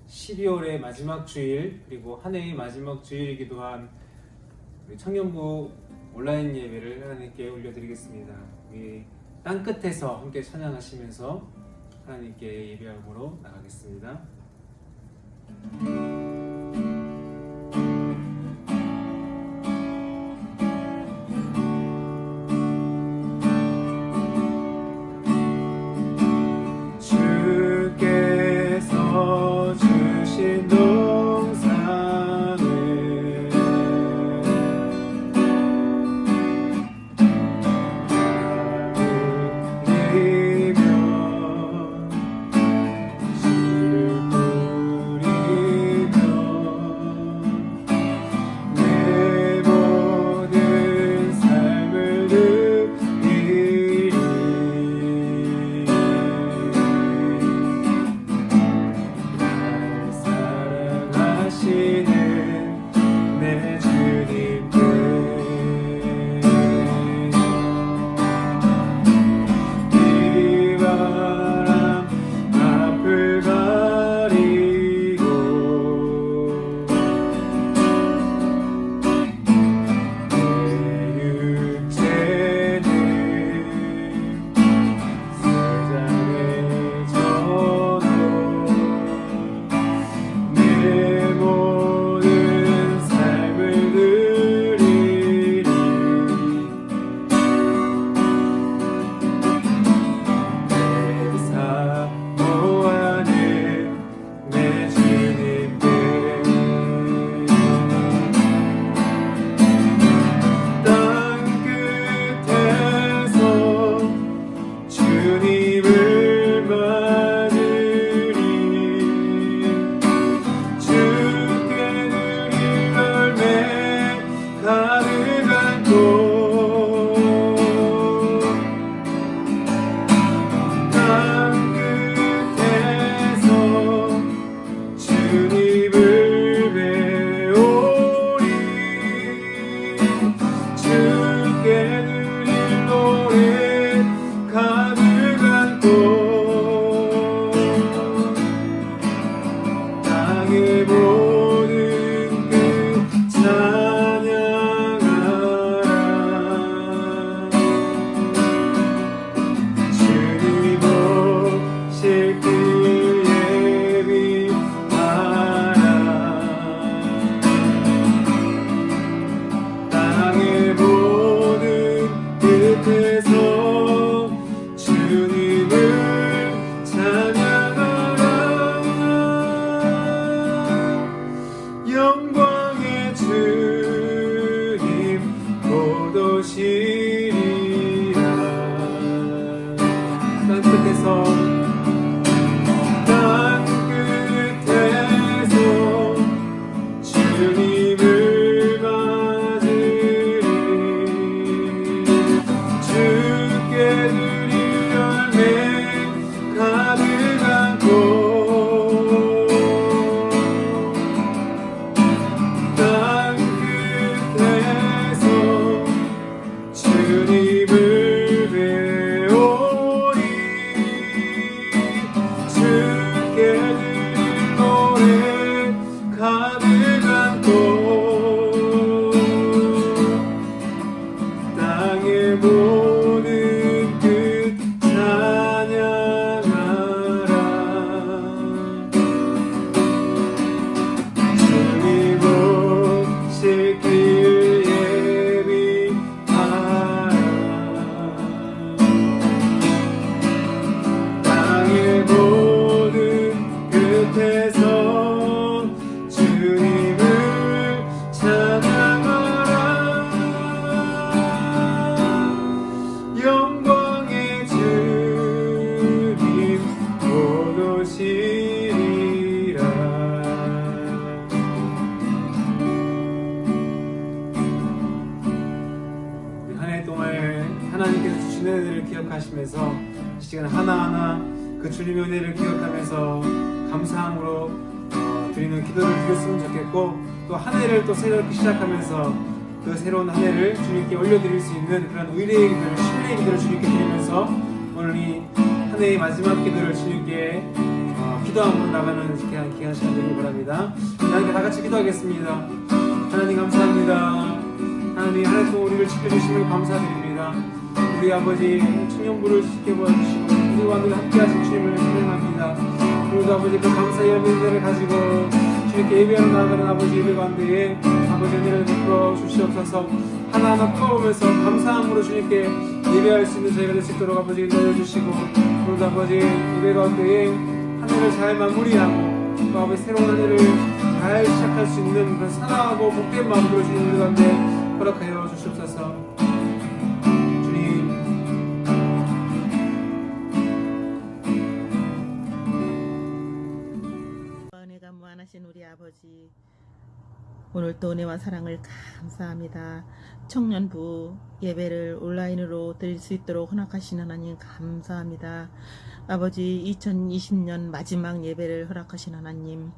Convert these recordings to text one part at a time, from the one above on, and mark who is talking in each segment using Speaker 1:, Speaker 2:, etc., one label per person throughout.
Speaker 1: 12월의 마지막 주일 그리고 한 해의 마지막 주일이기도 한 우리 청년부 온라인 예배를 하나님께 올려드리겠습니다. 우리 땅끝에서 함께 찬양하시면서 하나님께 예배함으로 나가겠습니다. 주께서 주신 동산을 누리며 씨를 뿌리며 내 모든 삶을 누리리. 사랑하시는 내 주님께 이 바람 앞을 가리고 내 육체는 세상에 져도 내 모든 삶을 누리리. 내 사모하는 내 주님께 땅 끝에서 주님을 맞으리. 주께 드릴 열매 가득한 곳 땅 끝에서 주님을 배우리. 주께 드릴 노래 가득한 곳 땅의 모든 끝 찬양하라. 주님 오실 길 예비하라. 땅의 모든 끝에서 주님을 찬양하라. 영광의 주님 곧 오시리라. 땅 끝에서 주님을 맞으리. 주께 드릴 열매 가득한 곳 땅 끝에서 주님을 배우리. 주께 드릴 노래 가득한 곳 땅의 모든 끝 찬양하라. 주님 오실 길 예비하라. 땅의 모든 끝에서 주님을 찬양하라. 영광의 주님 곧 오시리라. 한 해 동안 하나님께서 주신 은혜를 기억하시면서 이 시간 하나하나 그 주님의 은혜를 기억하면서 감사함으로 드리는 기도를 드렸으면 좋겠고, 또 한 해를 또 새롭게 시작하면서 그 새로운 한 해를 주님께 올려드릴 수 있는 그런 의뢰의 기도를, 신뢰의 기도를 주님께 드리면서 오늘 이 한 해의 마지막 기도를 주님께 기도하며 나가는 귀한 시간 되길 바랍니다. 하나님께 다 같이 기도하겠습니다. 하나님 감사합니다. 하나님 한 해 동안 우리를 지켜주심을 감사드립니다. 우리 아버지 청년부를 지켜봐주시고 우리와 늘 함께하신 주님을 찬양합니다. 오늘도 아버지 그 감사의 열매들을 가지고 주님께 예배하러 나아가는 아버지 예배 가운데에 아버지 은혜를 베풀어 주시옵소서. 하나하나 풀어오면서 감사함으로 주님께 예배할 수 있는 저희가 될 수 있도록 아버지 인도해주시고 오늘도 아버지 예배 가운데에 한 해를 잘 마무리하고 또 아버지 새로운 한 해를 잘 시작할 수 있는 그런 사랑하고 복된 마음으로 주님 우리 가운데 허락하여 주시옵소서.
Speaker 2: 은혜가 무한하신 우리 아버지, 오늘도 은혜와 사랑을 감사합니다. 청년부 예배를 온라인으로 드릴 수 있도록 허락하신 하나님 감사합니다. 아버지 2020년 마지막 예배를 허락하신 하나님,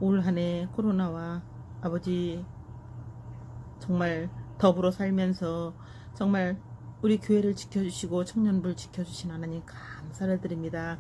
Speaker 2: 올 한 해 코로나와 아버지 정말 더불어 살면서 정말 우리 교회를 지켜주시고 청년부를 지켜주신 하나님 감사를 드립니다.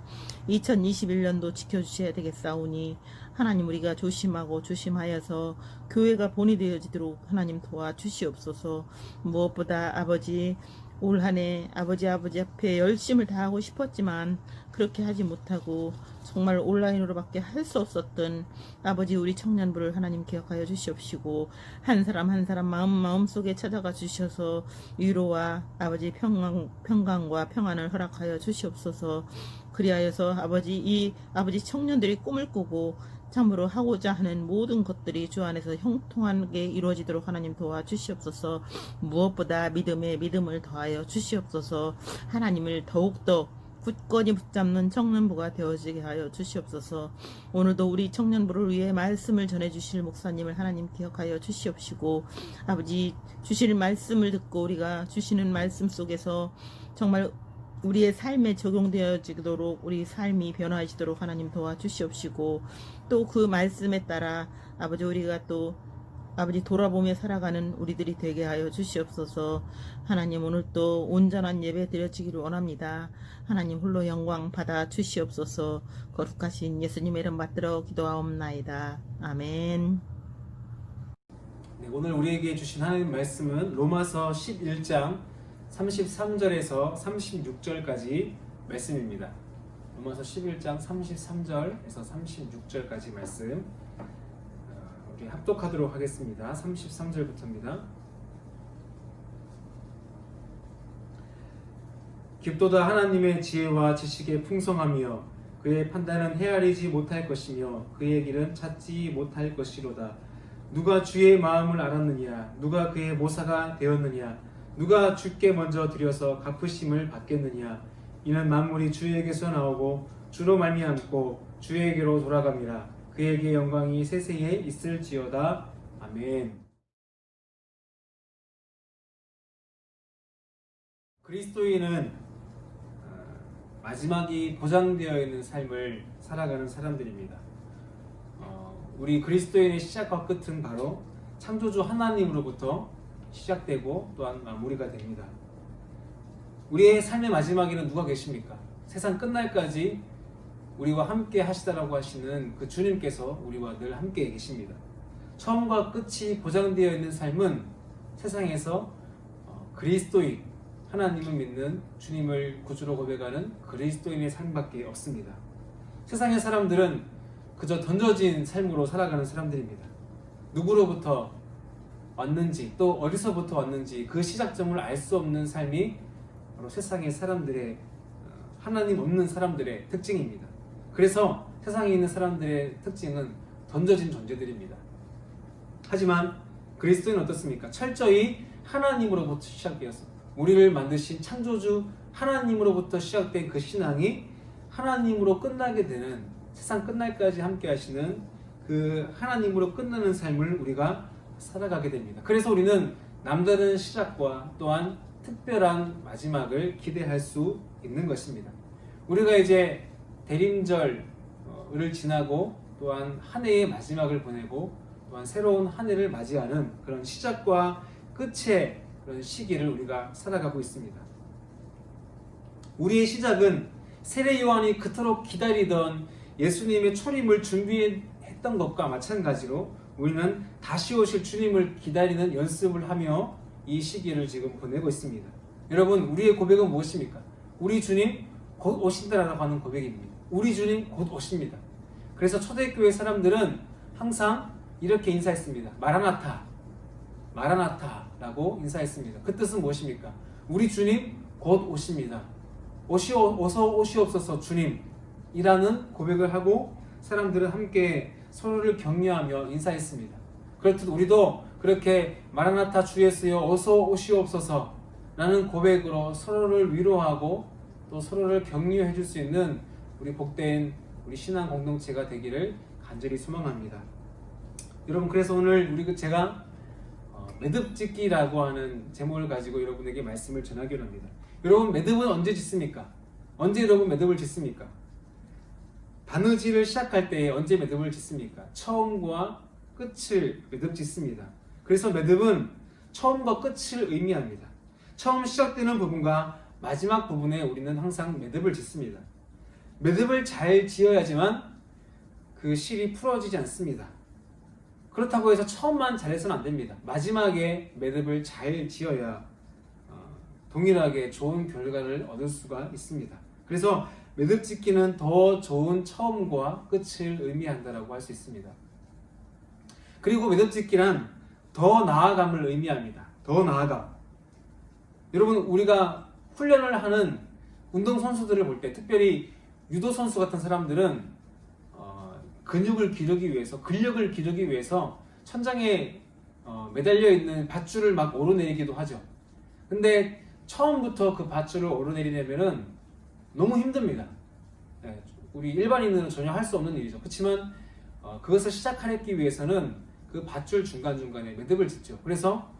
Speaker 2: 2021년도 지켜주셔야 되겠사오니 하나님 우리가 조심하고 조심하여서 교회가 본이 되어지도록 하나님 도와주시옵소서. 무엇보다 아버지 올 한 해 아버지 앞에 열심을 다하고 싶었지만 그렇게 하지 못하고 정말 온라인으로밖에 할 수 없었던 아버지 우리 청년부를 하나님 기억하여 주시옵시고 한 사람 한 사람 마음속에 찾아가 주셔서 위로와 아버지 평강과 평안을 허락하여 주시옵소서. 그리하여서 아버지 이 아버지 청년들이 꿈을 꾸고 참으로 하고자 하는 모든 것들이 주 안에서 형통하게 이루어지도록 하나님 도와주시옵소서. 무엇보다 믿음에 믿음을 더하여 주시옵소서. 하나님을 더욱더 굳건히 붙잡는 청년부가 되어지게 하여 주시옵소서. 오늘도 우리 청년부를 위해 말씀을 전해주실 목사님을 하나님 기억하여 주시옵시고 아버지 주시는 말씀을 듣고 우리가 주시는 말씀 속에서 정말 우리의 삶에 적용되어지도록 우리 삶이 변화하시도록 하나님 도와주시옵시고 또 그 말씀에 따라 아버지 우리가 또 아버지 돌아보며 살아가는 우리들이 되게 하여 주시옵소서. 하나님 오늘도 온전한 예배 드려지기를 원합니다. 하나님 홀로 영광 받아 주시옵소서. 거룩하신 예수님의 이름 받들어 기도하옵나이다. 아멘.
Speaker 1: 네, 오늘 우리에게 주신 하나님 말씀은 로마서 11장 33절에서 36절까지 말씀입니다. 로마서 11장 33절에서 36절까지 말씀 우리 합독하도록 하겠습니다. 33절부터입니다. 깊도다 하나님의 지혜와 지식의 풍성함이여 그의 판단은 헤아리지 못할 것이며 그의 길은 찾지 못할 것이로다. 누가 주의 마음을 알았느냐? 누가 그의 모사가 되었느냐? 누가 주께 먼저 드려서 갚으심을 받겠느냐? 이는 만물이 주에게서 나오고 주로 말미암고 주에게로 돌아갑니다. 그에게 영광이 세세에 있을지어다. 아멘. 그리스도인은 마지막이 보장되어 있는 삶을 살아가는 사람들입니다. 우리 그리스도인의 시작과 끝은 바로 창조주 하나님으로부터 시작되고 또한 마무리가 됩니다. 우리의 삶의 마지막에는 누가 계십니까? 세상 끝날까지 우리와 함께 하시다라고 하시는 그 주님께서 우리와 늘 함께 계십니다. 처음과 끝이 보장되어 있는 삶은 세상에서 그리스도인, 하나님을 믿는 주님을 구주로 고백하는 그리스도인의 삶밖에 없습니다. 세상의 사람들은 그저 던져진 삶으로 살아가는 사람들입니다. 누구로부터 왔는지 또 어디서부터 왔는지 그 시작점을 알 수 없는 삶이 바로 세상의 사람들의 하나님 없는 사람들의 특징입니다. 그래서 세상에 있는 사람들의 특징은 던져진 존재들입니다. 하지만 그리스도인은 어떻습니까? 철저히 하나님으로부터 시작되었습니다. 우리를 만드신 창조주 하나님으로부터 시작된 그 신앙이 하나님으로 끝나게 되는 세상 끝날까지 함께 하시는 그 하나님으로 끝나는 삶을 우리가 살아가게 됩니다. 그래서 우리는 남다른 시작과 또한 특별한 마지막을 기대할 수 있는 것입니다. 우리가 이제 대림절을 지나고 또한 한 해의 마지막을 보내고 또한 새로운 한 해를 맞이하는 그런 시작과 끝의 그런 시기를 우리가 살아가고 있습니다. 우리의 시작은 세례 요한이 그토록 기다리던 예수님의 초림을 준비했던 것과 마찬가지로 우리는 다시 오실 주님을 기다리는 연습을 하며 이 시기를 지금 보내고 있습니다. 여러분, 우리의 고백은 무엇입니까? 우리 주님 곧 오신다라고 하는 고백입니다. 우리 주님 곧 오십니다. 그래서 초대교회 사람들은 항상 이렇게 인사했습니다. 마라나타, 마라나타라고 인사했습니다. 그 뜻은 무엇입니까? 우리 주님 곧 오십니다. 어서 오시옵소서 주님이라는 고백을 하고 사람들은 함께 서로를 격려하며 인사했습니다. 그렇듯 우리도 그렇게 마라나타 주 예수여 어서 오시옵소서 라는 고백으로 서로를 위로하고 또 서로를 격려해 줄 수 있는 우리 복된 우리 신앙 공동체가 되기를 간절히 소망합니다. 여러분, 그래서 오늘 제가 매듭짓기라고 하는 제목을 가지고 여러분에게 말씀을 전하기로 합니다. 여러분, 매듭은 언제 짓습니까? 언제 여러분 매듭을 짓습니까? 바느질을 시작할 때 언제 매듭을 짓습니까? 처음과 끝을 매듭 짓습니다. 그래서 매듭은 처음과 끝을 의미합니다. 처음 시작되는 부분과 마지막 부분에 우리는 항상 매듭을 짓습니다. 매듭을 잘 지어야지만 그 실이 풀어지지 않습니다. 그렇다고 해서 처음만 잘해서는 안 됩니다. 마지막에 매듭을 잘 지어야 동일하게 좋은 결과를 얻을 수가 있습니다. 그래서 매듭 짓기는 더 좋은 처음과 끝을 의미한다라고 할 수 있습니다. 그리고 매듭 짓기란 더 나아감을 의미합니다. 더 나아감. 여러분, 우리가 훈련을 하는 운동선수들을 볼 때, 특별히 유도선수 같은 사람들은 근육을 기르기 위해서, 근력을 기르기 위해서 천장에 매달려 있는 밧줄을 막 오르내리기도 하죠. 근데 처음부터 그 밧줄을 오르내리려면은 너무 힘듭니다. 우리 일반인은 전혀 할 수 없는 일이죠. 그렇지만 그것을 시작하기 위해서는 그 밧줄 중간중간에 매듭을 짓죠. 그래서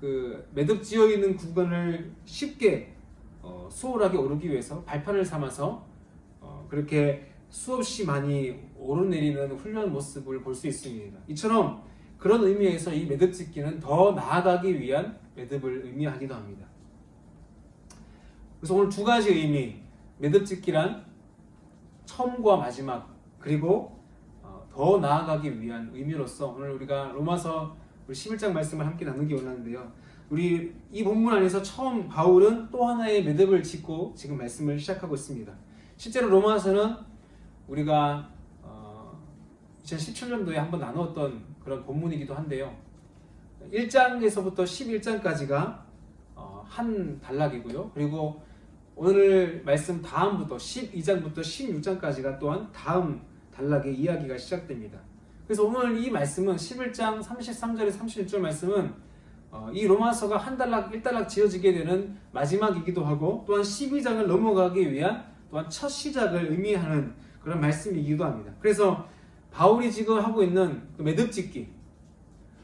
Speaker 1: 그 매듭 지어 있는 구간을 쉽게 수월하게 오르기 위해서 발판을 삼아서 그렇게 수없이 많이 오르내리는 훈련 모습을 볼 수 있습니다. 이처럼 그런 의미에서 이 매듭 짓기는 더 나아가기 위한 매듭을 의미하기도 합니다. 그래서 오늘 두 가지 의미, 매듭 짓기란 처음과 마지막, 그리고 더 나아가기 위한 의미로서 오늘 우리가 로마서 11장 말씀을 함께 나누기 원하는데요. 우리 이 본문 안에서 처음 바울은 또 하나의 매듭을 짓고 지금 말씀을 시작하고 있습니다. 실제로 로마서는 우리가 2017년도에 한번 나누었던 그런 본문이기도 한데요. 1장에서부터 11장까지가 한 단락이고요. 그리고 오늘 말씀 다음부터 12장부터 16장까지가 또한 다음 단락의 이야기가 시작됩니다. 그래서 오늘 이 말씀은 11장 33절에서 36절 말씀은 이 로마서가 한 단락 1단락 지어지게 되는 마지막이기도 하고, 또한 12장을 넘어가기 위한 또한 첫 시작을 의미하는 그런 말씀이기도 합니다. 그래서 바울이 지금 하고 있는 그 매듭짓기,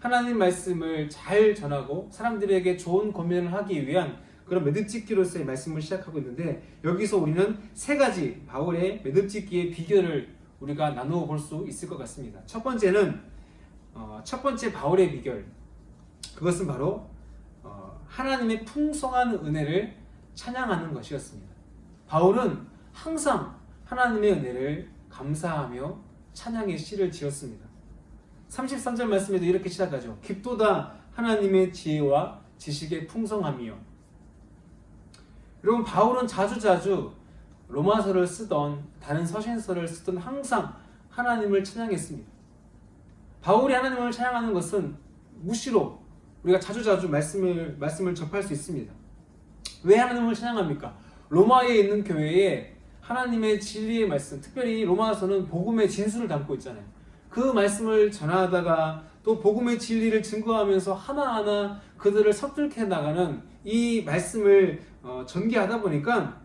Speaker 1: 하나님 말씀을 잘 전하고 사람들에게 좋은 권면을 하기 위한 그런 매듭짓기로서의 말씀을 시작하고 있는데, 여기서 우리는 세 가지 바울의 매듭짓기의 비결을 우리가 나누어 볼 수 있을 것 같습니다. 첫 번째는 첫 번째 바울의 비결, 그것은 바로 하나님의 풍성한 은혜를 찬양하는 것이었습니다. 바울은 항상 하나님의 은혜를 감사하며 찬양의 시를 지었습니다. 33절 말씀에도 이렇게 시작하죠. 깊도다 하나님의 지혜와 지식의 풍성함이요. 여러분, 바울은 자주자주 로마서를 쓰던 다른 서신서를 쓰던 항상 하나님을 찬양했습니다. 바울이 하나님을 찬양하는 것은 무시로 우리가 자주자주 말씀을 접할 수 있습니다. 왜 하나님을 찬양합니까? 로마에 있는 교회에 하나님의 진리의 말씀, 특별히 로마서는 복음의 진수를 담고 있잖아요. 그 말씀을 전하다가 또 복음의 진리를 증거하면서 하나하나 그들을 설득해 나가는 이 말씀을 전개하다 보니까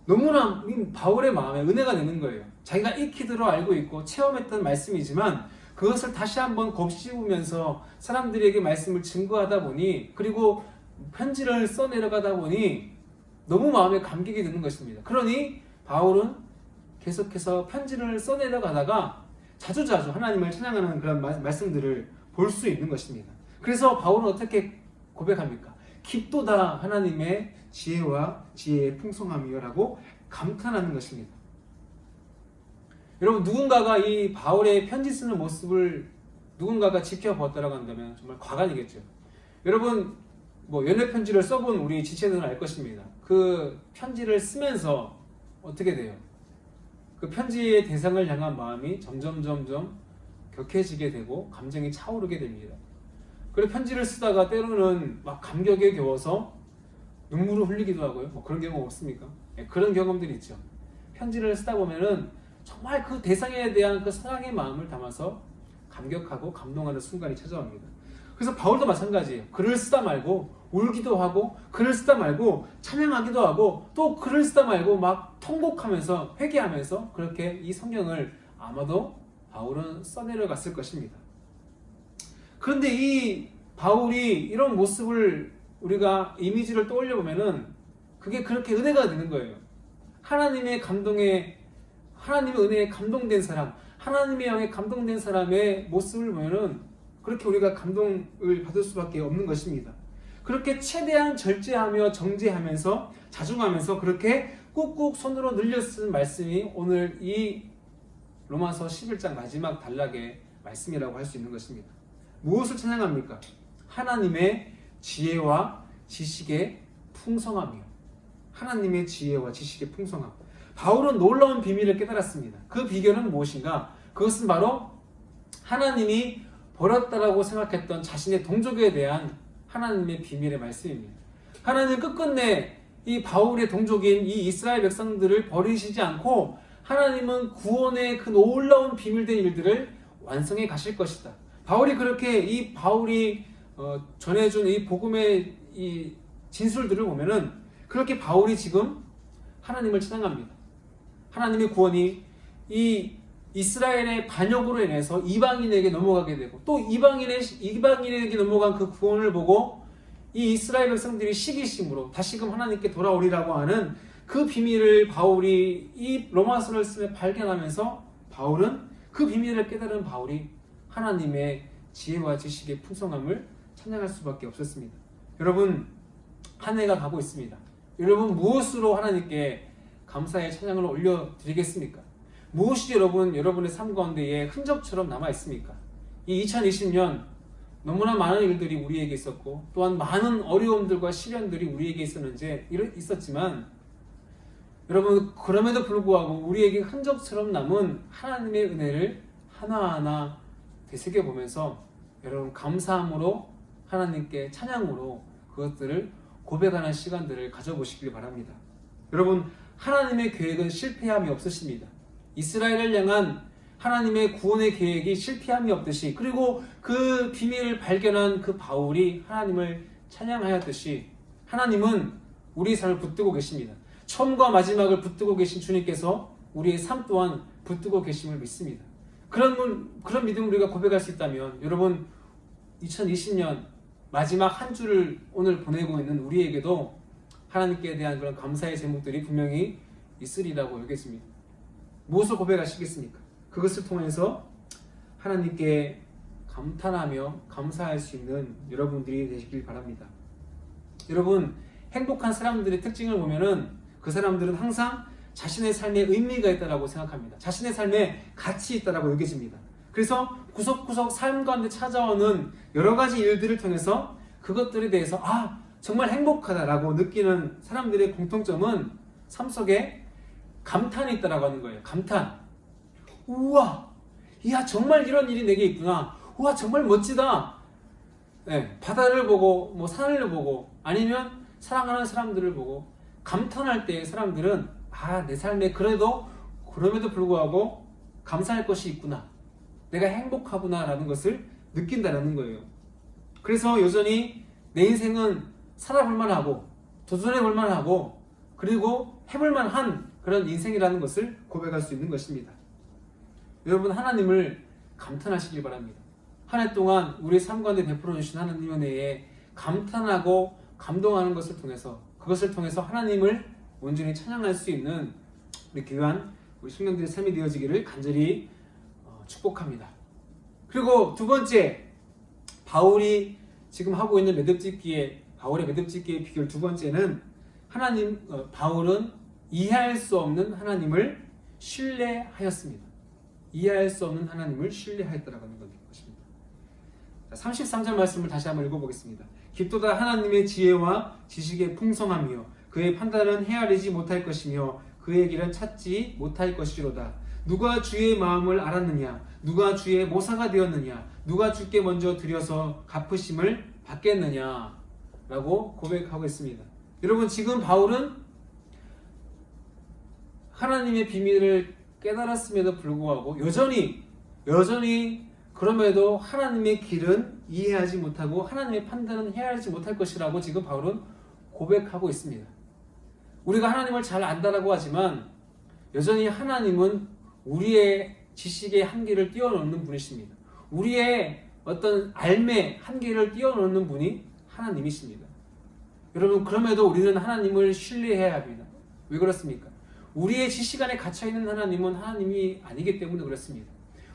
Speaker 1: 너무나 바울의 마음에 은혜가 되는 거예요. 자기가 익히 들어 알고 있고 체험했던 말씀이지만 그것을 다시 한번 곱씹으면서 사람들에게 말씀을 증거하다 보니, 그리고 편지를 써내려가다 보니 너무 마음에 감격이 드는 것입니다. 그러니 바울은 계속해서 편지를 써내려가다가 자주자주 하나님을 찬양하는 그런 말씀들을 볼 수 있는 것입니다. 그래서 바울은 어떻게 고백합니까? 깊도다 하나님의 지혜와 지혜의 풍성함이요라고 감탄하는 것입니다. 여러분 누군가가 이 바울의 편지 쓰는 모습을 누군가가 지켜보았다라고 한다면 정말 과간이겠죠. 여러분 뭐 연애 편지를 써본 우리 지체들은 알 것입니다. 그 편지를 쓰면서 어떻게 돼요? 그 편지의 대상을 향한 마음이 점점 격해지게 되고 감정이 차오르게 됩니다. 그리고 편지를 쓰다가 때로는 막 감격에 겨워서 눈물을 흘리기도 하고요. 뭐 그런 경우 없습니까? 네, 그런 경험들이 있죠. 편지를 쓰다 보면은 정말 그 대상에 대한 그 사랑의 마음을 담아서 감격하고 감동하는 순간이 찾아옵니다. 그래서 바울도 마찬가지예요. 글을 쓰다 말고 울기도 하고, 글을 쓰다 말고 찬양하기도 하고, 또 글을 쓰다 말고 막 통곡하면서 회개하면서 그렇게 이 성경을 아마도 바울은 써내려갔을 것입니다. 그런데 이 바울이 이런 모습을 우리가 이미지를 떠올려 보면은 그게 그렇게 은혜가 되는 거예요. 하나님의 은혜에 감동된 사람, 하나님의 영에 감동된 사람의 모습을 보면은 그렇게 우리가 감동을 받을 수밖에 없는 것입니다. 그렇게 최대한 절제하며 정제하면서 자중하면서 그렇게 꾹꾹 손으로 늘려 쓴 말씀이 오늘 이 로마서 11장 마지막 단락의 말씀이라고 할 수 있는 것입니다. 무엇을 찬양합니까? 하나님의 지혜와 지식의 풍성함이요. 하나님의 지혜와 지식의 풍성함. 바울은 놀라운 비밀을 깨달았습니다. 그 비결은 무엇인가? 그것은 바로 하나님이 버렸다라고 생각했던 자신의 동족에 대한 하나님의 비밀의 말씀입니다. 하나님 끝끝내 이 바울의 동족인 이 이스라엘 백성들을 버리시지 않고 하나님은 구원의 그 놀라운 비밀된 일들을 완성해 가실 것이다. 바울이 그렇게 이 바울이 전해준 이 복음의 이 진술들을 보면은 그렇게 바울이 지금 하나님을 찬양합니다. 하나님의 구원이 이 이스라엘의 반역으로 인해서 이방인에게 넘어가게 되고 또 이방인에게 넘어간 그 구원을 보고 이 이스라엘 백성들이 시기심으로 다시금 하나님께 돌아오리라고 하는 그 비밀을 바울이 이 로마서를 쓰며 발견하면서 바울은 그 비밀을 깨달은 바울이 하나님의 지혜와 지식의 풍성함을 찬양할 수밖에 없었습니다. 여러분 한 해가 가고 있습니다. 여러분 무엇으로 하나님께 감사의 찬양을 올려드리겠습니까? 무엇이 여러분의 삶 가운데에 흔적처럼 남아 있습니까? 이 2020년 너무나 많은 일들이 우리에게 있었고 또한 많은 어려움들과 시련들이 우리에게 있었지만 여러분 그럼에도 불구하고 우리에게 흔적처럼 남은 하나님의 은혜를 하나하나 되새겨보면서 여러분 감사함으로 하나님께 찬양으로 그것들을 고백하는 시간들을 가져보시길 바랍니다. 여러분 하나님의 계획은 실패함이 없으십니다. 이스라엘을 향한 하나님의 구원의 계획이 실패함이 없듯이 그리고 그 비밀을 발견한 그 바울이 하나님을 찬양하였듯이 하나님은 우리의 삶을 붙들고 계십니다. 처음과 마지막을 붙들고 계신 주님께서 우리의 삶 또한 붙들고 계심을 믿습니다. 그런 믿음을 우리가 고백할 수 있다면 여러분 2020년 마지막 한 주를 오늘 보내고 있는 우리에게도 하나님께 대한 그런 감사의 제목들이 분명히 있으리라고 여겼습니다. 무엇을 고백하시겠습니까? 그것을 통해서 하나님께 감탄하며 감사할 수 있는 여러분들이 되시길 바랍니다. 여러분 행복한 사람들의 특징을 보면은 그 사람들은 항상 자신의 삶에 의미가 있다고 생각합니다. 자신의 삶에 가치 있다고 여겨집니다. 그래서 구석구석 삶 가운데 찾아오는 여러 가지 일들을 통해서 그것들에 대해서 정말 행복하다라고 느끼는 사람들의 공통점은 삶 속에 감탄이 있다라고 하는 거예요. 감탄. 우와, 이야 정말 이런 일이 내게 있구나. 우와 정말 멋지다. 네, 바다를 보고 뭐 산을 보고 아니면 사랑하는 사람들을 보고 감탄할 때 사람들은 내 삶에 그럼에도 불구하고 감사할 것이 있구나. 내가 행복하구나 라는 것을 느낀다라는 거예요. 그래서 여전히 내 인생은 살아볼 만하고 도전해볼 만하고 그리고 해볼 만한 그런 인생이라는 것을 고백할 수 있는 것입니다. 여러분 하나님을 감탄하시길 바랍니다. 한 해 동안 우리의 삶 가운데 베풀어 주신 하나님의 은혜에 감탄하고 감동하는 것을 통해서 그것을 통해서 하나님을 온전히 찬양할 수 있는 우리 귀한 우리 성령들의 삶이 되어지기를 간절히 축복합니다. 그리고 두 번째 바울이 지금 하고 있는 바울의 매듭짓기의 비결 두 번째는 바울은 이해할 수 없는 하나님을 신뢰하였습니다. 이해할 수 없는 하나님을 신뢰하였다라고 하는 것입니다. 33절 말씀을 다시 한번 읽어보겠습니다. 깊도다 하나님의 지혜와 지식의 풍성함이요 그의 판단은 헤아리지 못할 것이며 그의 길은 찾지 못할 것이로다. 누가 주의 마음을 알았느냐? 누가 주의 모사가 되었느냐? 누가 주께 먼저 드려서 갚으심을 받겠느냐? 라고 고백하고 있습니다. 여러분, 지금 바울은 하나님의 비밀을 깨달았음에도 불구하고 여전히 그럼에도 하나님의 길은 이해하지 못하고 하나님의 판단은 헤아리지 못할 것이라고 지금 바울은 고백하고 있습니다. 우리가 하나님을 잘 안다라고 하지만 여전히 하나님은 우리의 지식의 한계를 뛰어넘는 분이십니다. 우리의 어떤 알매 한계를 뛰어넘는 분이 하나님이십니다. 여러분, 그럼에도 우리는 하나님을 신뢰해야 합니다. 왜 그렇습니까? 우리의 지식 안에 갇혀있는 하나님은 하나님이 아니기 때문에 그렇습니다.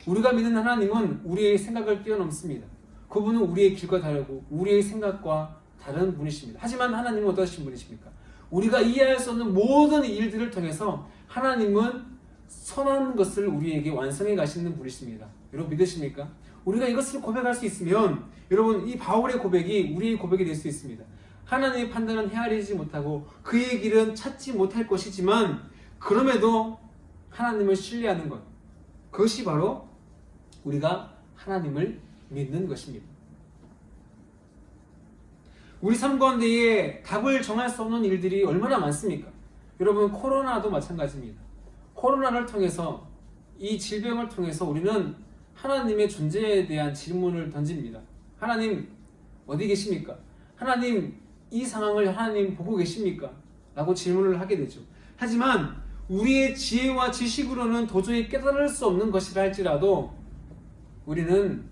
Speaker 1: 우리가 믿는 하나님은 우리의 생각을 뛰어넘습니다. 그분은 우리의 길과 다르고 우리의 생각과 다른 분이십니다. 하지만 하나님은 어떠신 분이십니까? 우리가 이해할 수 없는 모든 일들을 통해서 하나님은 선한 것을 우리에게 완성해 가시는 분이십니다. 여러분 믿으십니까? 우리가 이것을 고백할 수 있으면 여러분 이 바울의 고백이 우리의 고백이 될 수 있습니다. 하나님의 판단은 헤아리지 못하고 그의 길은 찾지 못할 것이지만 그럼에도 하나님을 신뢰하는 것, 그것이 바로 우리가 하나님을 믿는 것입니다. 우리 삶 가운데에 답을 정할 수 없는 일들이 얼마나 많습니까? 여러분, 코로나도 마찬가지입니다. 코로나를 통해서, 이 질병을 통해서 우리는 하나님의 존재에 대한 질문을 던집니다. 하나님 어디 계십니까? 하나님 이 상황을 하나님 보고 계십니까? 라고 질문을 하게 되죠. 하지만 우리의 지혜와 지식으로는 도저히 깨달을 수 없는 것이라 할지라도 우리는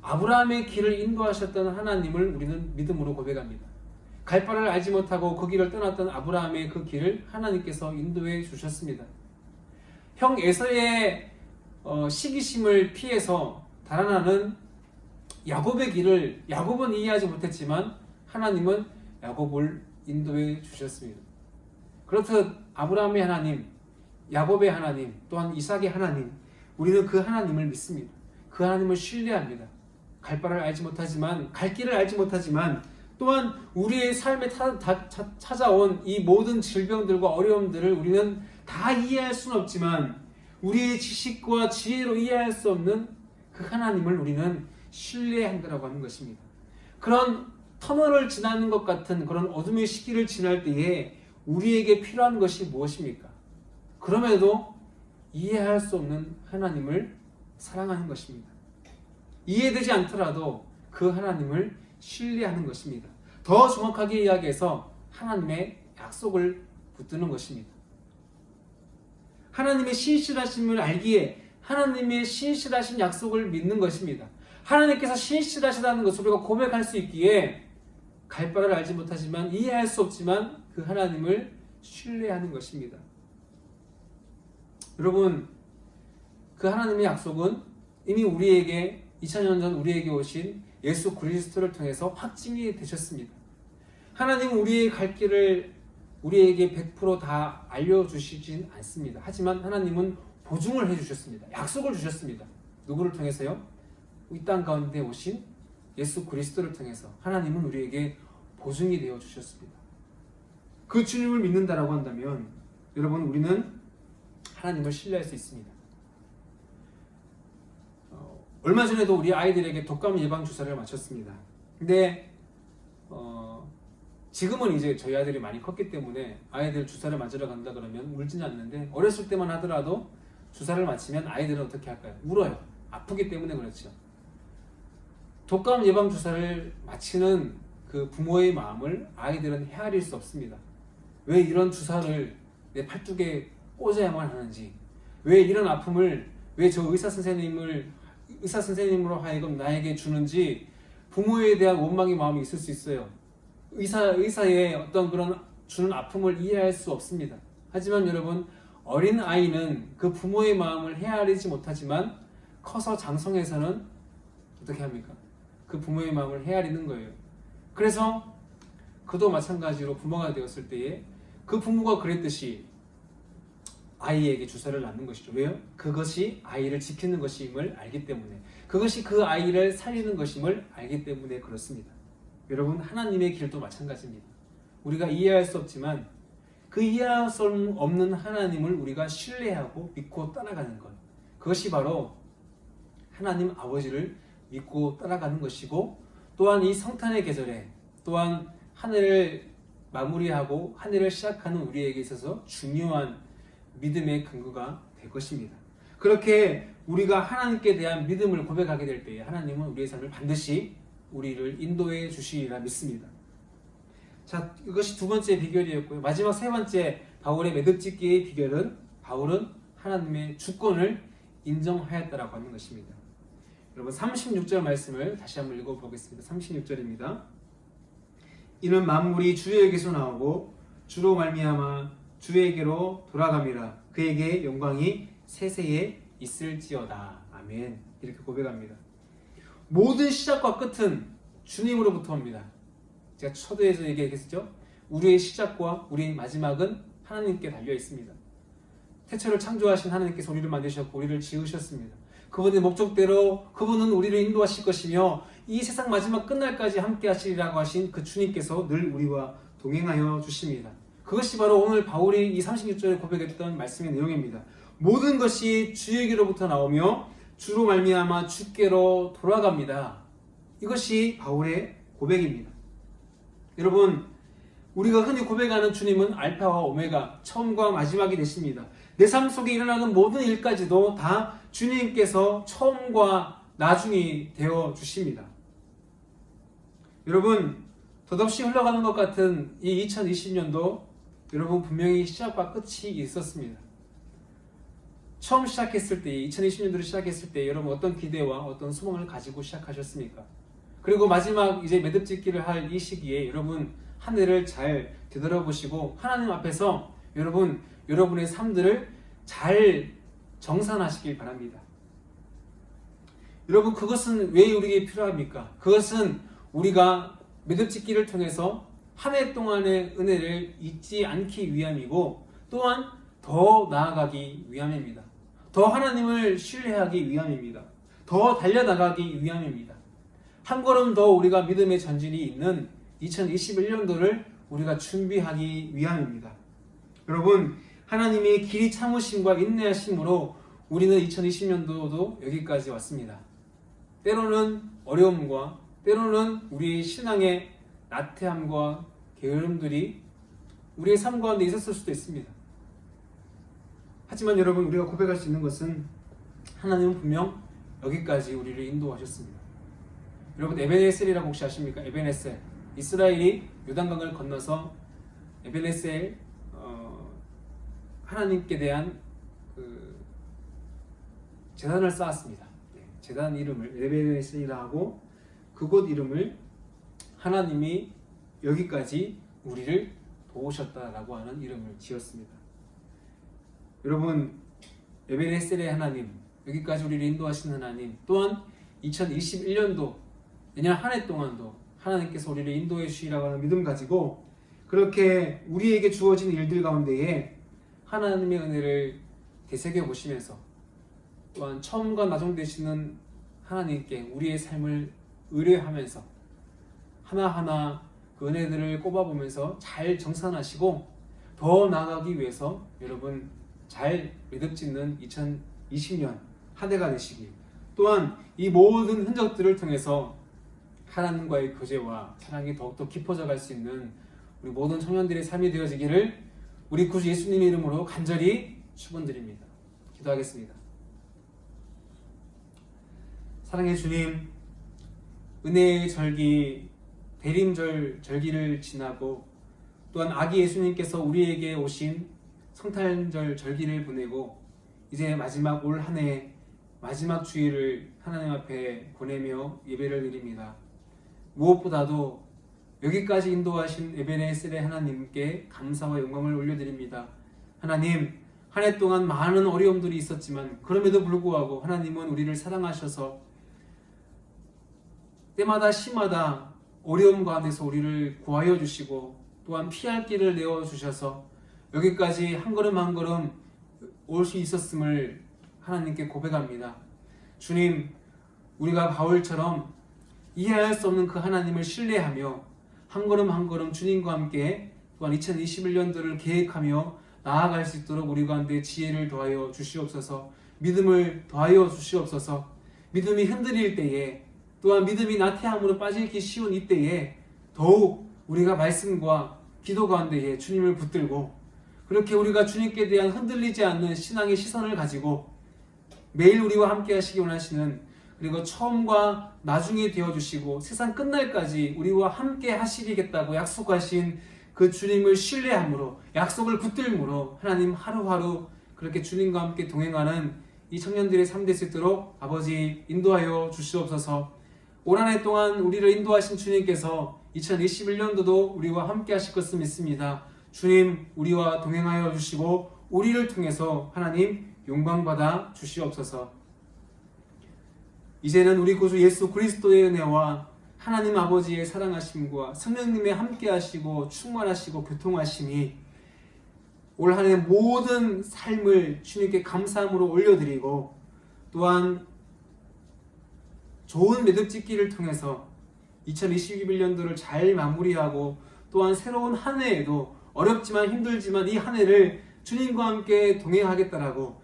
Speaker 1: 아브라함의 길을 인도하셨던 하나님을 우리는 믿음으로 고백합니다. 갈 바를 알지 못하고 그 길을 떠났던 아브라함의 그 길을 하나님께서 인도해 주셨습니다. 형 에서의 시기심을 피해서 달아나는 야곱의 길을 야곱은 이해하지 못했지만 하나님은 야곱을 인도해 주셨습니다. 그렇듯 아브라함의 하나님, 야곱의 하나님, 또한 이삭의 하나님, 우리는 그 하나님을 믿습니다. 그 하나님을 신뢰합니다. 갈 바를 알지 못하지만, 갈 길을 알지 못하지만, 또한 우리의 삶에 찾아온 이 모든 질병들과 어려움들을 우리는 다 이해할 수는 없지만 우리의 지식과 지혜로 이해할 수 없는 그 하나님을 우리는 신뢰한다라고 하는 것입니다. 그런 터널을 지나는 것 같은 그런 어둠의 시기를 지날 때에 우리에게 필요한 것이 무엇입니까? 그럼에도 이해할 수 없는 하나님을 사랑하는 것입니다. 이해되지 않더라도 그 하나님을 신뢰하는 것입니다. 더 정확하게 이야기해서 하나님의 약속을 붙드는 것입니다. 하나님의 신실하심을 알기에 하나님의 신실하신 약속을 믿는 것입니다. 하나님께서 신실하시다는 것을 우리가 고백할 수 있기에 갈 바를 알지 못하지만 이해할 수 없지만 그 하나님을 신뢰하는 것입니다. 여러분, 그 하나님의 약속은 이미 우리에게 2000년 전 우리에게 오신 예수 그리스도를 통해서 확증이 되셨습니다. 하나님은 우리의 갈 길을 우리에게 100% 다 알려주시진 않습니다. 하지만 하나님은 보증을 해주셨습니다. 약속을 주셨습니다. 누구를 통해서요? 이 땅 가운데 오신 예수 그리스도를 통해서 하나님은 우리에게 보증이 되어 주셨습니다. 그 주님을 믿는다라고 한다면 여러분, 우리는 하나님을 신뢰할 수 있습니다. 얼마 전에도 우리 아이들에게 독감 예방 주사를 맞췄습니다. 근데 지금은 이제 저희 아이들이 많이 컸기 때문에 아이들 주사를 맞으러 간다 그러면 울지는 않는데 어렸을 때만 하더라도 주사를 맞히면 아이들은 어떻게 할까요? 울어요. 아프기 때문에 그렇죠. 독감 예방 주사를 맞히는 그 부모의 마음을 아이들은 헤아릴 수 없습니다. 왜 이런 주사를 내 팔뚝에 꽂아야만 하는지, 왜 이런 아픔을, 왜 저 의사 선생님으로 하여금 나에게 주는지 부모에 대한 원망의 마음이 있을 수 있어요. 의사의 어떤 그런 주는 아픔을 이해할 수 없습니다. 하지만 여러분, 어린 아이는 그 부모의 마음을 헤아리지 못하지만 커서 장성해서는 어떻게 합니까? 그 부모의 마음을 헤아리는 거예요. 그래서 그도 마찬가지로 부모가 되었을 때에 그 부모가 그랬듯이 아이에게 주사를 놨는 것이죠. 왜요? 그것이 아이를 지키는 것임을 알기 때문에, 그것이 그 아이를 살리는 것임을 알기 때문에 그렇습니다. 여러분, 하나님의 길도 마찬가지입니다. 우리가 이해할 수 없지만 그 이해할 수 없는 하나님을 우리가 신뢰하고 믿고 따라가는 것, 그것이 바로 하나님 아버지를 믿고 따라가는 것이고, 또한 이 성탄의 계절에 또한 한 해를 마무리하고 한 해를 시작하는 우리에게 있어서 중요한 믿음의 근거가 될 것입니다. 그렇게 우리가 하나님께 대한 믿음을 고백하게 될 때에 하나님은 우리의 삶을 반드시 우리를 인도해 주시리라 믿습니다. 자, 이것이 두 번째 비결이었고요. 마지막 세 번째 바울의 매듭짓기의 비결은, 바울은 하나님의 주권을 인정하였다라고 하는 것입니다. 여러분, 36절 말씀을 다시 한번 읽어보겠습니다. 36절입니다. 이는 만물이 주에게서 나오고 주로 말미암아 주에게로 돌아감이라. 그에게 영광이 세세에 있을지어다. 아멘. 이렇게 고백합니다. 모든 시작과 끝은 주님으로부터 옵니다. 제가 초대에서 얘기했죠. 우리의 시작과 우리의 마지막은 하나님께 달려 있습니다. 태초를 창조하신 하나님께서 우리를 만드셨고 우리를 지으셨습니다. 그분의 목적대로 그분은 우리를 인도하실 것이며 이 세상 마지막 끝날까지 함께 하시리라고 하신 그 주님께서 늘 우리와 동행하여 주십니다. 그것이 바로 오늘 바울이 이 36절에 고백했던 말씀의 내용입니다. 모든 것이 주에게로부터 나오며 주로 말미암아 주께로 돌아갑니다. 이것이 바울의 고백입니다. 여러분, 우리가 흔히 고백하는 주님은 알파와 오메가, 처음과 마지막이 되십니다. 내 삶 속에 일어나는 모든 일까지도 다 주님께서 처음과 나중이 되어 주십니다. 여러분, 덧없이 흘러가는 것 같은 이 2020년도 여러분 분명히 시작과 끝이 있었습니다. 처음 시작했을 때, 2020년도를 시작했을 때 여러분 어떤 기대와 어떤 소망을 가지고 시작하셨습니까? 그리고 마지막 이제 매듭짓기를 할 이 시기에 여러분 한 해를 잘 되돌아보시고 하나님 앞에서 여러분의 삶들을 잘 정산하시길 바랍니다. 여러분, 그것은 왜 우리에게 필요합니까? 그것은 우리가 매듭짓기를 통해서 한 해 동안의 은혜를 잊지 않기 위함이고, 또한 더 나아가기 위함입니다. 더 하나님을 신뢰하기 위함입니다. 더 달려나가기 위함입니다. 한 걸음 더 우리가 믿음의 전진이 있는 2021년도를 우리가 준비하기 위함입니다. 여러분, 하나님의 길이 참으심과 인내하심으로 우리는 2020년도도 여기까지 왔습니다. 때로는 어려움과 때로는 우리의 신앙의 나태함과 게으름들이 우리의 삶 가운데 있었을 수도 있습니다. 하지만 여러분, 우리가 고백할 수 있는 것은 하나님은 분명 여기까지 우리를 인도하셨습니다. 여러분, 에베네셀이라고 혹시 아십니까? 에베네셀. 이스라엘이 요단강을 건너서 에베네셀, 하나님께 대한 제단을 쌓았습니다. 제단 이름을 에베네셀이라 하고, 그곳 이름을 하나님이 여기까지 우리를 도우셨다라고 하는 이름을 지었습니다. 여러분, 에베네셀의 하나님, 여기까지 우리를 인도하시는 하나님, 또한 2021년도 내년 한 해 동안도 하나님께서 우리를 인도해 주시라고 하는 믿음 가지고 그렇게 우리에게 주어진 일들 가운데에 하나님의 은혜를 되새겨 보시면서, 또한 처음과 나중 되시는 하나님께 우리의 삶을 의뢰하면서 하나하나 그 은혜들을 꼽아보면서 잘 정산하시고 더 나아가기 위해서 여러분 잘 매듭짓는 2020년 한 해가 되시길, 또한 이 모든 흔적들을 통해서 하나님과의 교제와 사랑이 더욱더 깊어져 갈 수 있는 우리 모든 청년들의 삶이 되어지기를 우리 구주 예수님의 이름으로 간절히 축원드립니다. 기도하겠습니다. 사랑의 주님, 은혜의 절기, 대림절 절기를 지나고 또한 아기 예수님께서 우리에게 오신 성탄절 절기를 보내고 이제 마지막 올 한 해 마지막 주일을 하나님 앞에 보내며 예배를 드립니다. 무엇보다도 여기까지 인도하신 에베네셀의 하나님께 감사와 영광을 올려드립니다. 하나님, 한 해 동안 많은 어려움들이 있었지만 그럼에도 불구하고 하나님은 우리를 사랑하셔서 때마다 시마다 어려움 가운데서 우리를 구하여 주시고 또한 피할 길을 내어 주셔서 여기까지 한 걸음 한 걸음 올 수 있었음을 하나님께 고백합니다. 주님, 우리가 바울처럼 이해할 수 없는 그 하나님을 신뢰하며 한 걸음 한 걸음 주님과 함께 또한 2021년도를 계획하며 나아갈 수 있도록 우리 가운데 지혜를 더하여 주시옵소서. 믿음을 더하여 주시옵소서. 믿음이 흔들릴 때에 또한 믿음이 나태함으로 빠지기 쉬운 이때에 더욱 우리가 말씀과 기도 가운데에 주님을 붙들고 그렇게 우리가 주님께 대한 흔들리지 않는 신앙의 시선을 가지고 매일 우리와 함께 하시기 원하시는, 그리고 처음과 나중에 되어주시고 세상 끝날까지 우리와 함께 하시겠다고 약속하신 그 주님을 신뢰함으로 약속을 붙들므로 하나님 하루하루 그렇게 주님과 함께 동행하는 이 청년들의 삶 될 수 있도록 아버지 인도하여 주시옵소서. 올 한 해 동안 우리를 인도하신 주님께서 2021년도도 우리와 함께 하실 것을 믿습니다. 주님, 우리와 동행하여 주시고 우리를 통해서 하나님 영광받아 주시옵소서. 이제는 우리 구주 예수 그리스도의 은혜와 하나님 아버지의 사랑하심과 성령님의 함께하시고 충만하시고 교통하심이 올 한 해 모든 삶을 주님께 감사함으로 올려드리고 또한 좋은 매듭짓기를 통해서 2021년도를 잘 마무리하고 또한 새로운 한 해에도 어렵지만 힘들지만 이 한 해를 주님과 함께 동행하겠다라고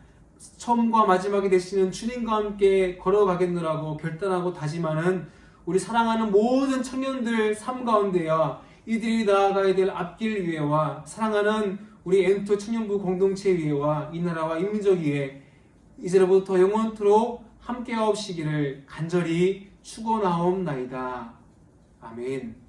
Speaker 1: 처음과 마지막이 되시는 주님과 함께 걸어가겠노라고 결단하고 다짐하는 우리 사랑하는 모든 청년들 삶 가운데야 이들이 나아가야 될 앞길 위에와 사랑하는 우리 엔토 청년부 공동체 위에와 이 나라와 이 민족 위에 이제로부터 영원토록 함께하옵시기를 간절히 축원하옵나이다. 아멘.